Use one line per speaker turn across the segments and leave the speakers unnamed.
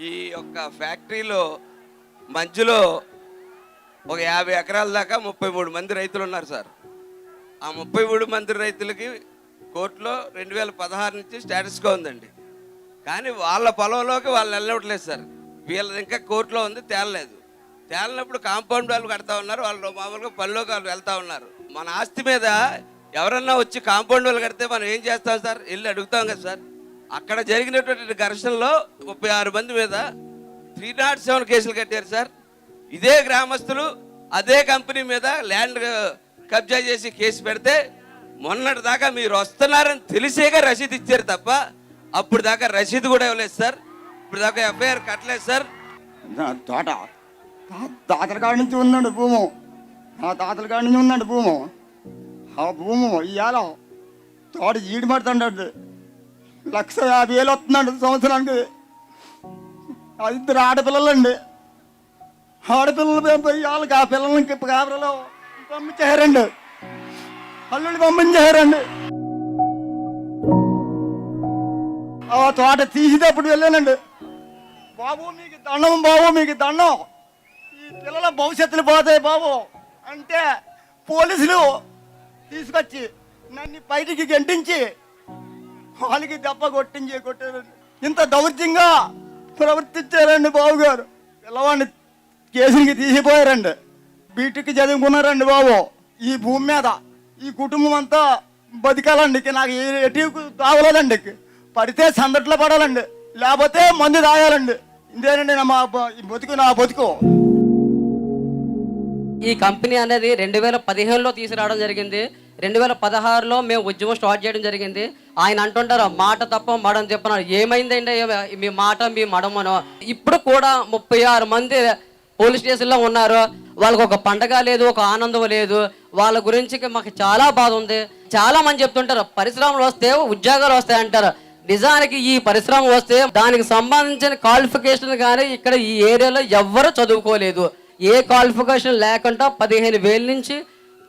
ఈ యొక్క ఫ్యాక్టరీలో మధ్యలో ఒక 50 ఎకరాల దాకా 33 మంది రైతులు ఉన్నారు సార్. ఆ 33 మంది రైతులకి కోర్టులో 2016 నుంచి స్టేటస్గా ఉందండి. కానీ వాళ్ళ పొలంలోకి వాళ్ళు వెళ్ళవట్లేదు సార్. వీళ్ళది ఇంకా కోర్టులో ఉంది, తేలలేదు. తేలినప్పుడు కాంపౌండ్ వాళ్ళు కడతా ఉన్నారు, వాళ్ళు మామూలుగా పనిలోకి వాళ్ళు వెళ్తూ ఉన్నారు. మన ఆస్తి మీద ఎవరన్నా వచ్చి కాంపౌండ్ వాళ్ళు కడితే మనం ఏం చేస్తాం సార్? వెళ్ళి అడుగుతాం కదా సార్. అక్కడ జరిగినటువంటి ఘర్షణలో 36 మంది మీద 307 కేసులు కట్టారు సార్. ఇదే గ్రామస్తులు అదే కంపెనీ మీద ల్యాండ్ కబ్జా చేసి కేసు పెడితే మొన్నటి దాకా మీరు వస్తున్నారని తెలిసేగా రసీదు ఇచ్చారు తప్ప అప్పుడు దాకా రసీదు కూడా ఇవ్వలేదు సార్. ఇప్పుడు దాకా ఎఫ్ఐఆర్ కట్టలేదు సార్.
తోట తాతల కాడి నుంచి ఉందండి భూము, మా తాతల కాడి నుంచి ఉందండి భూము. ఆ భూము ఇవాళ తోట ఈడి పడుతుండండి, 1,50,000 వస్తుందండి సంవత్సరానికి. అది 2 ఆడపిల్లలండి. ఆడపిల్లలు వాళ్ళకి ఆ పిల్లలకి కాపురలో పంపించారండి, అల్లుడు పంపించారండి. ఆ తోట తీసేటప్పుడు వెళ్ళానండి, బాబు మీకు దండం, బాబు మీకు దండం, ఈ పిల్లల భవిష్యత్తులు పోతాయి బాబు అంటే పోలీసులు తీసుకొచ్చి నన్ను బయటికి గెంటించి వాళ్ళకి దెబ్బ కొట్టారండి. ఇంత దౌర్జంగా ప్రవర్తించారండి బాబు గారు. పిల్లవాడిని కేసునికి తీసిపోయారండి. బీటెక్ చదువుకున్నారండి బాబు. ఈ భూమి మీద ఈ కుటుంబం అంతా బతికాలండి. నాకు ఎటు తాగలేదండి, పడితే సందట్లో పడాలండి, లేకపోతే మందు తాగాలండి. ఇదేనండి మా బతుకు, నా బతుకు.
ఈ కంపెనీ అనేది 2015లో తీసుకురావడం జరిగింది. 2016లో మేము ఉద్యమం స్టార్ట్ చేయడం జరిగింది. ఆయన అంటుంటారు మాట తప్ప మడం చెప్పన్నారు. ఏమైందండి మీ మాట మీ మడమను? ఇప్పుడు కూడా 36 మంది పోలీస్ స్టేషన్లో ఉన్నారు. వాళ్ళకు ఒక పండగ లేదు, ఒక ఆనందం లేదు. వాళ్ళ గురించి మాకు చాలా బాధ ఉంది. చాలా మంది చెప్తుంటారు పరిశ్రమలు వస్తే ఉద్యోగాలు వస్తాయి అంటారు. నిజానికి ఈ పరిశ్రమ వస్తే దానికి సంబంధించిన క్వాలిఫికేషన్ కానీ ఇక్కడ ఈ ఏరియాలో ఎవ్వరూ చదువుకోలేదు. ఏ క్వాలిఫికేషన్ లేకుండా 15,000 నుంచి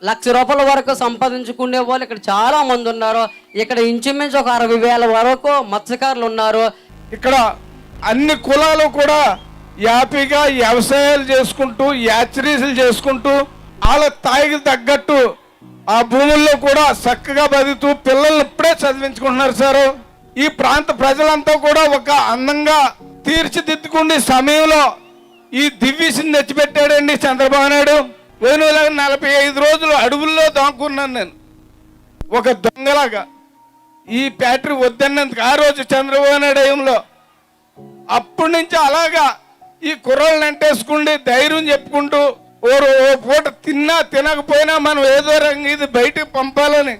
₹1,00,000 వరకు సంపాదించుకునే వాళ్ళు ఇక్కడ చాలా మంది ఉన్నారు. ఇక్కడ ఇంచుమించు ఒక 60,000 వరకు మత్స్యకారులు ఉన్నారు.
ఇక్కడ అన్ని కులాలు కూడా హ్యాపీగా వ్యవసాయాలు చేసుకుంటూ యాచరీసులు చేసుకుంటూ వాళ్ళ తాయికి తగ్గట్టు ఆ భూముల్లో కూడా చక్కగా బతుకుతూ పిల్లల్ని ఇప్పుడే చదివించుకుంటున్నారు సార్. ఈ ప్రాంత ప్రజలంతా కూడా ఒక అందంగా తీర్చిదిద్దుకునే సమయంలో ఈ దివ్యసిని తెచ్చిపెట్టాడండి చంద్రబాబు నాయుడు. 45 రోజులు అడవుల్లో దాక్కున్నాను నేను ఒక దొంగలాగా. ఈ ఫ్యాక్టరీ వద్దన్నందుకు ఆ రోజు చంద్రబాబు నాయుడు టైంలో. అప్పటి నుంచి అలాగా ఈ కుర్రలను అంటేసుకుండి ధైర్యం చెప్పుకుంటూ ఓ పూట తిన్నా తినకపోయినా మనం ఏదో రంగు ఇది బయటకు పంపాలని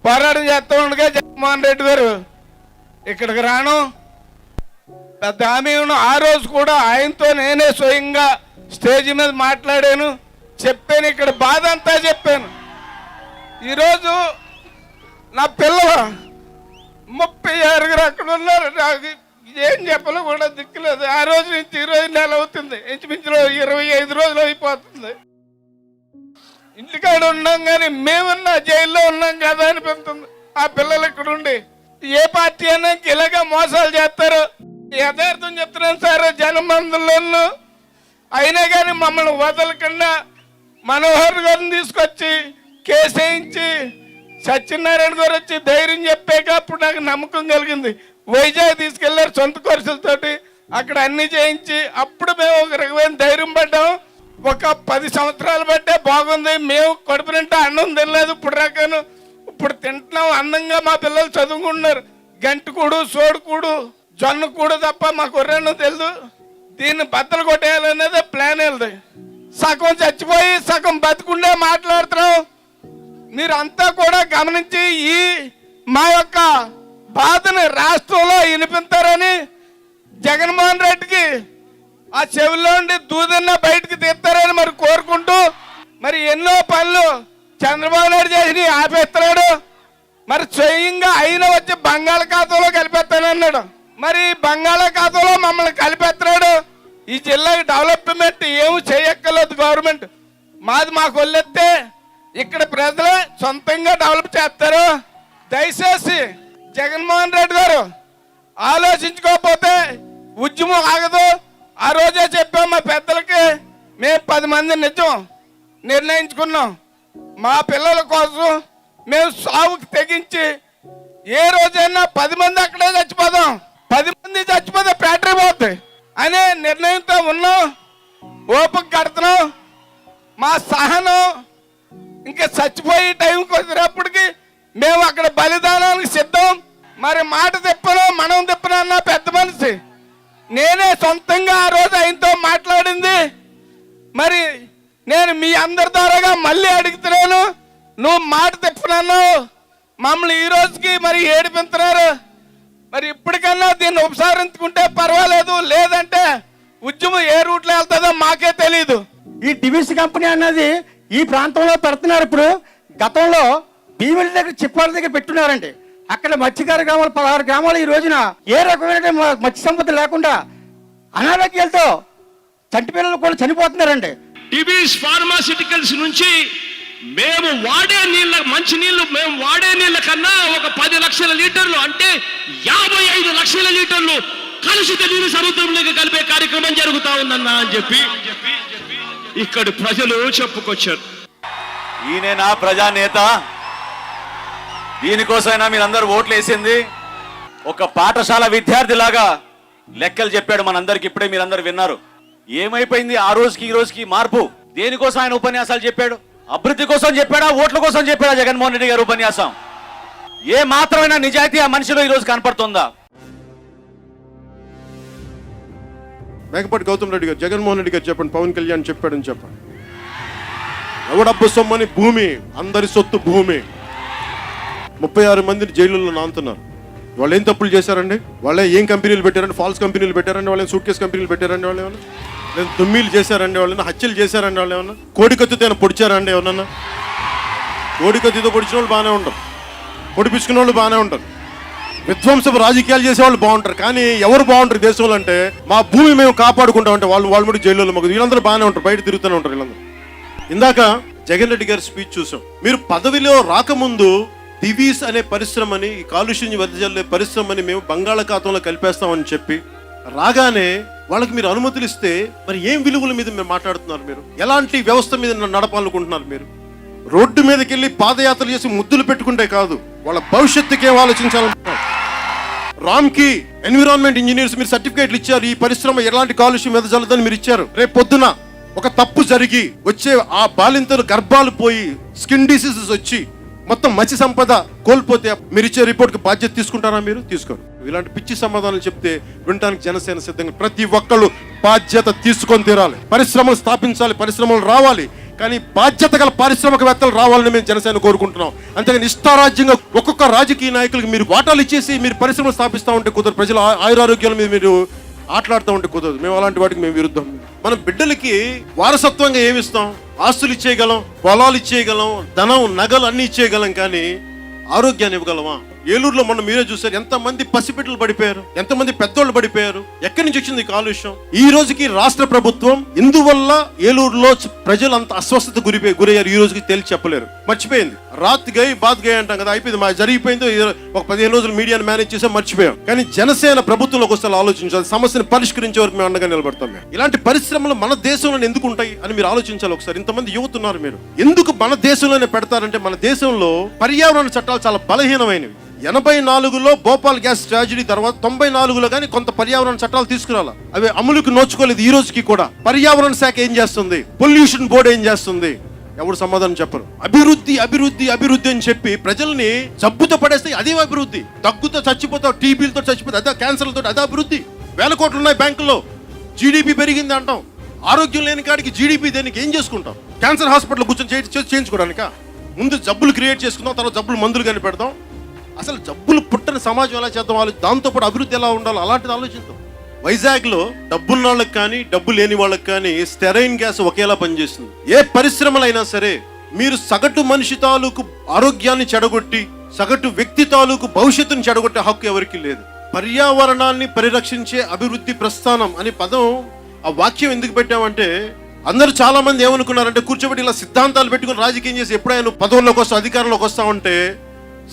పోరాటం చేస్తూ ఉండగా జగన్మోహన్ రెడ్డి గారు ఇక్కడికి రాను పెద్ద హామీ. ఆ రోజు కూడా ఆయనతో నేనే స్వయంగా స్టేజ్ మీద మాట్లాడాను, చెప్పాను, ఇక్కడ బాధ అంతా చెప్పాను. ఈరోజు నా పిల్లలు 36 అక్కడ ఉన్నారు. నాకు ఏం చెప్పాలో కూడా దిక్కులేదు. ఆ రోజు నుంచి 20 నెలలు అవుతుంది, ఇంచుమించులో 25 రోజులు అయిపోతుంది. ఇంటికాడ ఉన్నాం కానీ మేమున్నా జైల్లో ఉన్నాం కదా అనిపిస్తుంది. ఆ పిల్లలు ఇక్కడ ఉండి ఏ పార్టీ అయినా ఇలాగా మోసాలు చేస్తారు. యథార్థం చెప్తున్నాను సార్, జనమందులను అయినా కానీ మమ్మల్ని వదలకుండా మనోహర్ గారిని తీసుకొచ్చి కేసు వేయించి సత్యనారాయణ గారు వచ్చి ధైర్యం చెప్పాక అప్పుడు నాకు నమ్మకం కలిగింది. వైజాగ్ తీసుకెళ్లారు సొంత ఖర్చులతోటి, అక్కడ అన్ని చేయించి అప్పుడు మేము ఒక రకమైన ధైర్యం పడ్డాం. ఒక 10 సంవత్సరాలు బట్టే బాగుంది. మేము కడుపు నిండా అన్నం తినలేదు, ఇప్పుడు రకాను ఇప్పుడు తింటున్నాం అందంగా. మా పిల్లలు చదువుకుంటున్నారు. గంటికూడు, సోడుకూడు, జొన్నకూడు తప్ప మాకు ఒర్రెన్నో తెలుసు. దీన్ని బద్దలు కొట్టేయాలనేది ప్లాన్ వెళ్ళదు. సగం చచ్చిపోయి సగం బతుకుండే మాట్లాడుతున్నాం. మీరంతా కూడా గమనించి ఈ మా యొక్క బాధని రాష్ట్రంలో వినిపిస్తారని జగన్మోహన్ రెడ్డికి ఆ చెవిలో ఉండి దూదన్న బయటకు తీస్తారని మరి కోరుకుంటూ, మరి ఎన్నో పనులు చంద్రబాబు నాయుడు చేసి ఆపేస్తున్నాడు. మరి స్వయంగా ఆయన వచ్చి బంగాళాఖాతంలో కలిపేస్తానన్నాడు. మరి బంగాళాఖాతంలో మమ్మల్ని కలిపేస్తున్నాడు. ఈ జిల్లాకి డెవలప్మెంట్ ఏమి చేయక్కర్లేదు గవర్నమెంట్. మాకు వదిలేస్తే ఇక్కడ ప్రజలే సొంతంగా డెవలప్ చేస్తారు. దయచేసి జగన్మోహన్ రెడ్డి గారు ఆలోచించుకోకపోతే ఉద్యమం ఆగదు. ఆ రోజే చెప్పాం మా పెద్దలకి, మేము 10 మంది నిజం నిర్ణయించుకున్నాం. మా పిల్లల కోసం మేము సాగుకు తెగించి ఏ రోజైనా 10 మంది అక్కడే చచ్చిపోదాం, 10 మంది చచ్చిపోతే ఫ్యాక్టరీ పోతాయి అనే నిర్ణయంతో ఉన్నాం. ఓపిక కడుతున్నాం. మా సహనం ఇంకా చచ్చిపోయే టైంకి వచ్చినప్పటికి మేము అక్కడ బలిదానానికి సిద్ధం. మరి మాట తిప్పను మనం తిప్పను అన్న పెద్ద మనిషి నేనే సొంతంగా ఆ రోజు ఆయనతో మాట్లాడింది. మరి నేను మీ అందరి ద్వారాగా మళ్ళీ అడుగుతున్నాను, నువ్వు మాట తిప్పనన్నావు, మమ్మల్ని ఈ రోజుకి మరి ఏడిపించున్నారు. మరి ఇప్పటికన్నా దీన్ని ఉపసంహరించుకుంటే పర్వాలేదు, లేదంటే ఉద్యమం ఏ రూట్లో వెళ్తుందో మాకే తెలీదు.
ఈ డివిస్ కంపెనీ అన్నది ఈ ప్రాంతంలో పెడుతున్నారు. ఇప్పుడు గతంలో భీమిలి దగ్గర చిప్పాల దగ్గర పెట్టున్నారండి. అక్కడ మత్స్యకార గ్రామాలు 16 గ్రామాలు ఈ రోజున ఏ రకమైన మత్స్య సంపద లేకుండా అనారోగ్యాలతో చంటి పిల్లలు కూడా చనిపోతున్నారండి.
టిబిస్ ఫార్మాసిటికల్స్ నుంచి మేము వాడే నీళ్ళ మంచి నీళ్లు మేము వాడే నీళ్ళ కన్నా ఒక 10 లక్షల లీటర్లు అంటే 55 లక్షల లీటర్లు కలుషిత నీరు సముద్రంలోకి కలిపే కార్యక్రమం జరుగుతా ఉందన్నా అని చెప్పి ఇక్కడి ప్రజలు చెప్పుకొచ్చారు.
ఈయనే నా ప్రజానేత. దీనికోసమైనా మీరందరూ ఓట్లు వేసింది. ఒక పాఠశాల విద్యార్థిలాగా లెక్కలు చెప్పాడు మనందరికి. ఇప్పుడే మీరందరూ విన్నారు. ఏమైపోయింది ఆ రోజుకి ఈ రోజుకి మార్పు? దేనికోసం ఆయన ఉపన్యాసాలు చెప్పాడు? అభివృద్ధి కోసం చెప్పాడా, ఓట్ల కోసం చెప్పాడా జగన్మోహన్ రెడ్డి గారు ఉపన్యాసం? ఏ మాత్రమైనా నిజాయితీ ఆ మనిషిలో ఈ రోజు కనపడుతుందా?
మేకపాటి గౌతమ్ రెడ్డి గారు, జగన్మోహన్ రెడ్డి గారు చెప్పండి, పవన్ కళ్యాణ్ చెప్పాడని చెప్పండి. ఎవడబ్బు సొమ్మని భూమి, అందరి సొత్తు భూమి. 36 మందిని జైలులో నానుతున్నారు. వాళ్ళు ఏం తప్పులు చేశారండి? వాళ్ళే ఏం కంపెనీలు పెట్టారండి? ఫాల్స్ కంపెనీలు పెట్టారండి? వాళ్ళని సూట్ కేసు కంపెనీలు పెట్టారండి? వాళ్ళు ఏమన్నా లేదా దుమ్మీలు చేశారండి? వాళ్ళని హత్యలు చేశారండి? వాళ్ళు ఏమన్నా కోడికత్తితో ఏమైనా పొడిచారండి? ఎవరన్నా కోడికత్తితో పొడిచిన వాళ్ళు బాగానే ఉంటారు, పొడిపించుకున్న వాళ్ళు బాగానే ఉంటారు, విధ్వంసపు రాజకీయాలు చేసేవాళ్ళు బాగుంటారు. కానీ ఎవరు బాగుంటారు దేశంలో అంటే, మా భూమి మేము కాపాడుకుంటామంటే వాళ్ళు కూడా జైల్లో మాకు వీళ్ళందరూ బాగానే ఉంటారు, బయట తిరుగుతూనే ఉంటారు వీళ్ళందరూ. ఇందాక జగన్ రెడ్డి గారి స్పీచ్ చూసాం. మీరు పదవిలో రాకముందు దివీస్ అనే పరిశ్రమని, కాలుష్యం వెదజల్లే పరిశ్రమని మేము బంగాళాఖాతంలో కలిపేస్తామని చెప్పి రాగానే వాళ్ళకి మీరు అనుమతులు ఇస్తే మరి ఏం విలువల మీద మీరు మాట్లాడుతున్నారు? మీరు ఎలాంటి వ్యవస్థ మీద నడపాలనుకుంటున్నారు? మీరు రోడ్డు మీదకి వెళ్ళి పాదయాత్రలు చేసి ముద్దులు పెట్టుకుంటే కాదు, వాళ్ళ భవిష్యత్తుకి ఏం ఆలోచించాలనుకుంటున్నారు? రామ్కి ఎన్విరాన్మెంట్ ఇంజనీర్స్ మీరు సర్టిఫికేట్లు ఇచ్చారు. ఈ పరిశ్రమ ఎలాంటి కాలుష్యం వెదజల్లదని మీరు ఇచ్చారు. రేపు పొద్దున ఒక తప్పు జరిగి వచ్చే ఆ బాలింతలు గర్భాలు పోయి స్కిన్ డిసీజెస్ వచ్చి మొత్తం మత్స్య సంపద కోల్పోతే మీరు ఇచ్చే రిపోర్ట్కి బాధ్యత తీసుకుంటారా? మీరు తీసుకోరు. ఇలాంటి పిచ్చి సమాధానాలు చెప్తే వినడానికి జనసేన సిద్ధంగా. ప్రతి ఒక్కళ్ళు బాధ్యత తీసుకొని తీరాలి. పరిశ్రమలు స్థాపించాలి, పరిశ్రమలు రావాలి, కానీ బాధ్యత గల పారిశ్రామికవేత్తలు రావాలని మేము జనసేన కోరుకుంటున్నాం. అంతేగాని ఇష్టారాజ్యంగా ఒక్కొక్క రాజకీయ నాయకులకు మీరు వాటాలు ఇచ్చేసి మీరు పరిశ్రమలు స్థాపిస్తూ ఉంటే కుదరదు. ప్రజల ఆయురారోగ్యాల మీద మీరు ఆటలాడుతూ ఉంటే కుదరదు. మేము అలాంటి వాటికి మేము విరుద్ధం. మనం బిడ్డలకి వారసత్వంగా ఏమిస్తాం? ఆస్తులు ఇచ్చేయగలం, పొలాలు ఇచ్చేయగలం, ధనం నగలు అన్ని ఇచ్చేయగలం, కానీ ఆరోగ్యాన్ని ఇవ్వగలమా? ఏలూరులో మొన్న మీరే చూసారు, ఎంతమంది పసిబిడ్డలు పడిపోయారు, ఎంతమంది పెద్దోళ్ళు పడిపోయారు. ఎక్కడి నుంచి వచ్చింది కాలుష్యం? ఈ రోజుకి రాష్ట్ర ప్రభుత్వం ఇందువల్ల ఏలూరులో ప్రజలు అంత అస్వస్థత గురయ్యారు. ఈ రోజుకి తేల్చి చెప్పలేరు, మర్చిపోయింది. రాత్ గై బాత్ గై అంటాం కదా, అయిపోయింది. మా జరిగిపోయింది. ఒక 15 రోజులు మీడియాను మేనేజ్ చేసాం, మర్చిపోయాం. కానీ జనసేన ప్రభుత్వంలోకి వస్తే ఆలోచించాలి. సమస్యను పరిష్కరించే వరకు మేము అండగా నిలబడతాం. మేము ఇలాంటి పరిశ్రమలు మన దేశంలో ఎందుకు ఉంటాయి అని మీరు ఆలోచించాలి ఒకసారి. ఇంతమంది యువత ఉన్నారు, మీరు ఎందుకు మన దేశంలోనే పెడతారంటే, మన దేశంలో పర్యావరణ చట్టాలు చాలా బలహీనమైనవి. 84లో భోపాల్ గ్యాస్ ట్రాజడీ తర్వాత 94లో కానీ కొంత పర్యావరణ చట్టాలు తీసుకురాలా, అవి అమలుకు నోచుకోలేదు. ఈ రోజుకి కూడా పర్యావరణ శాఖ ఏం చేస్తుంది? పొల్యూషన్ బోర్డు ఏం చేస్తుంది? ఎవరు సమాధానం చెప్పరు. అభివృద్ధి అభివృద్ధి అభివృద్ధి అని చెప్పి ప్రజల్ని జబ్బుతో పడేస్తే అదే అభివృద్ధి. దగ్గుతో చచ్చిపోతావు, టీబీలతో చచ్చిపోతే అదే, క్యాన్సర్లతో అదే అభివృద్ధి. వేల కోట్లు ఉన్నాయి బ్యాంకుల్లో, జీడిపి పెరిగింది అంటాం. ఆరోగ్యం లేని కాడికి జీడిపి దేనికి? ఏం చేసుకుంటాం? క్యాన్సర్ హాస్పిటల్ కూర్చొని చేయించుకోవడానిక? ముందు జబ్బులు క్రియేట్ చేసుకుందాం, తర్వాత జబ్బులు మందులు కానీ పెడదాం. అసలు జబ్బులు పుట్టని సమాజం ఎలా చేద్దాం? దాంతోపాటు అభివృద్ధి ఎలా ఉండాలో అలాంటిది ఆలోచిద్దాం. వైజాగ్లో డబ్బున్న వాళ్ళకి కానీ డబ్బు లేని వాళ్ళకి కానీ స్టెరైన్ గ్యాస్ ఒకేలా పనిచేస్తుంది. ఏ పరిశ్రమలైనా సరే మీరు సగటు మనిషి తాలూకు ఆరోగ్యాన్ని చెడగొట్టి సగటు వ్యక్తి తాలూకు భవిష్యత్తుని చెడగొట్టే హక్కు ఎవరికి లేదు. పర్యావరణాన్ని పరిరక్షించే అభివృద్ధి ప్రస్థానం అనే పదం, ఆ వాక్యం ఎందుకు పెట్టామంటే, అందరూ చాలా మంది ఏమనుకున్నారంటే, కూర్చోబెట్టి ఇలా సిద్ధాంతాలు పెట్టుకుని రాజకీయం చేసి ఎప్పుడైనా పదవుల్లోకి వస్తాం, అధికారంలోకి వస్తామంటే,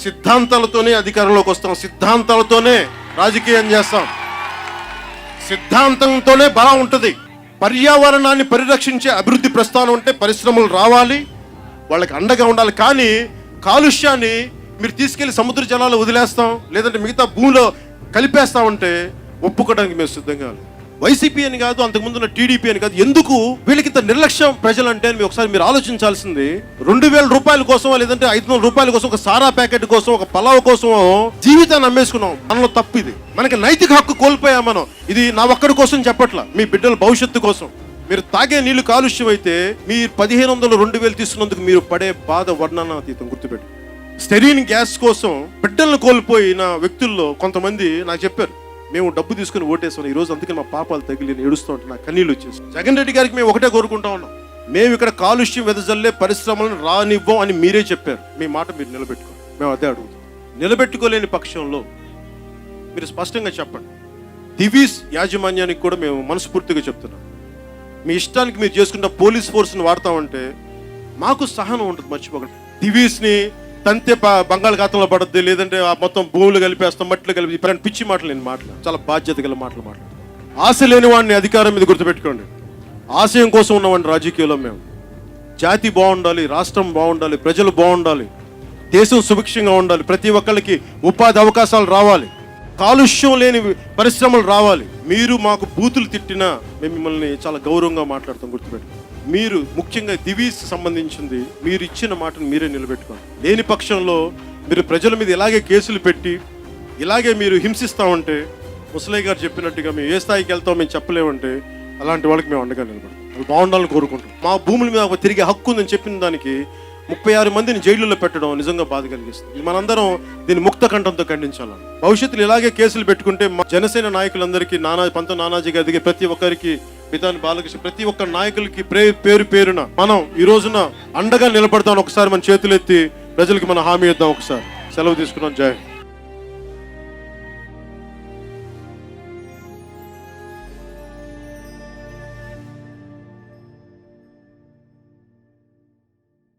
సిద్ధాంతాలతోనే అధికారంలోకి వస్తాం, సిద్ధాంతాలతోనే రాజకీయం చేస్తాం. సిద్ధాంతంతోనే బలం ఉంటుంది. పర్యావరణాన్ని పరిరక్షించే అభివృద్ధి ప్రస్థానం అంటే పరిశ్రమలు రావాలి, వాళ్ళకి అండగా ఉండాలి. కానీ కాలుష్యాన్ని మీరు తీసుకెళ్లి సముద్ర జలాలు వదిలేస్తాం, లేదంటే మిగతా భూమిలో కలిపేస్తామంటే ఒప్పుకోవడానికి మేము సిద్ధంగా లేం. వైసీపీ అని కాదు, అంతకుముందు ఉన్న టీడీపీ అని కాదు, ఎందుకు వీళ్ళకి ఇంత నిర్లక్ష్యం ప్రజలంటే అని ఒకసారి మీరు ఆలోచించాల్సింది. 2,000 రూపాయల కోసం, లేదంటే 500 రూపాయల కోసం, ఒక సారా ప్యాకెట్ కోసం, ఒక పలావ్ కోసం జీవితాన్ని అమ్మేసుకున్నాం. మనలో తప్పు ఇది. మనకి నైతిక హక్కు కోల్పోయాం మనం. ఇది నా ఒక్కడి కోసం చెప్పట్లా, మీ బిడ్డల భవిష్యత్తు కోసం. మీరు తాగే నీళ్లు కాలుష్యం అయితే మీరు 1,500 2,000 తీసుకున్నందుకు మీరు పడే బాధ వర్ణనాతీతం. గుర్తుపెట్టు. స్టెరీన్ గ్యాస్ కోసం బిడ్డలను కోల్పోయిన వ్యక్తుల్లో కొంతమంది నాకు చెప్పారు, మేము డబ్బు తీసుకుని ఓటేసాం ఈ రోజు, అందుకే మా పాపాలు తగిలి ఏడుస్తూ ఉంటే నాకు కన్నీళ్ళు వచ్చేసి. జగన్ రెడ్డి గారికి మేము ఒకటే కోరుకుంటా ఉన్నాం, మేము ఇక్కడ కాలుష్యం వెదజల్లే పరిశ్రమలను రానివ్వం అని మీరే చెప్పారు. మీ మాట మీరు నిలబెట్టుకోండి. మేము అదే అడుగుతాం. నిలబెట్టుకోలేని పక్షంలో మీరు స్పష్టంగా చెప్పండి. దివీస్ యాజమాన్యానికి కూడా మేము మనస్ఫూర్తిగా చెప్తున్నాం, మీ ఇష్టానికి మీరు చేసుకున్న పోలీస్ ఫోర్స్ని వాడతామంటే మాకు సహనం ఉంటుంది. మర్చిపోకండి. దివీస్ని తంతే బంగాళాఖాతంలో పడద్ది, లేదంటే మొత్తం భూములు కలిపేస్తాం, మట్లు కలిపి ఇప్పుడైనా పిచ్చి మాటలు నేను మాట్లాడు, చాలా బాధ్యత గల మాటలు మాట్లాడు. ఆశ లేని వాడిని అధికారం మీద గుర్తుపెట్టుకోండి. ఆశయం కోసం ఉన్నవాడిని రాజకీయంలో మేము. జాతి బాగుండాలి, రాష్ట్రం బాగుండాలి, ప్రజలు బాగుండాలి, దేశం సుభిక్షంగా ఉండాలి, ప్రతి ఒక్కళ్ళకి ఉపాధి అవకాశాలు రావాలి, కాలుష్యం లేని పరిశ్రమలు రావాలి. మీరు మాకు బూతులు తిట్టినా మేము మిమ్మల్ని చాలా గౌరవంగా మాట్లాడతాం. గుర్తుపెట్టుకోండి. మీరు ముఖ్యంగా దివీస్ సంబంధించింది మీరు ఇచ్చిన మాటను మీరే నిలబెట్టుకోండి. లేని పక్షంలో మీరు ప్రజల మీద ఇలాగే కేసులు పెట్టి ఇలాగే మీరు హింసిస్తా ఉంటే, ముసలయ్య గారు చెప్పినట్టుగా మేము ఏ స్థాయికి వెళ్తాం మేము చెప్పలేమంటే అలాంటి వాళ్ళకి మేము అండగా నిలబడతాం. వాళ్ళు బాగుండాలని కోరుకుంటాం. మా భూముల మీద తిరిగే హక్కు ఉందని చెప్పిన దానికి 36 మందిని జైలులో పెట్టడం నిజంగా బాధ కలిగిస్తుంది. మనందరం దీన్ని ముక్త కంఠంతో ఖండించాలని. భవిష్యత్తులో ఇలాగే కేసులు పెట్టుకుంటే మా జనసేన నాయకులందరికీ, పంత నానాజీ గారి దగ్గర ప్రతి ఒక్కరికి, పితాని బాలకృష్ణ, ప్రతి ఒక్క నాయకులకి పేరు పేరున మనం ఈ రోజున అండగా నిలబడతాం. ఒకసారి మన చేతులెత్తి ప్రజలకి మనం హామీ ఇద్దాం. ఒకసారి సెలవు తీసుకున్నాం. జై హింద్.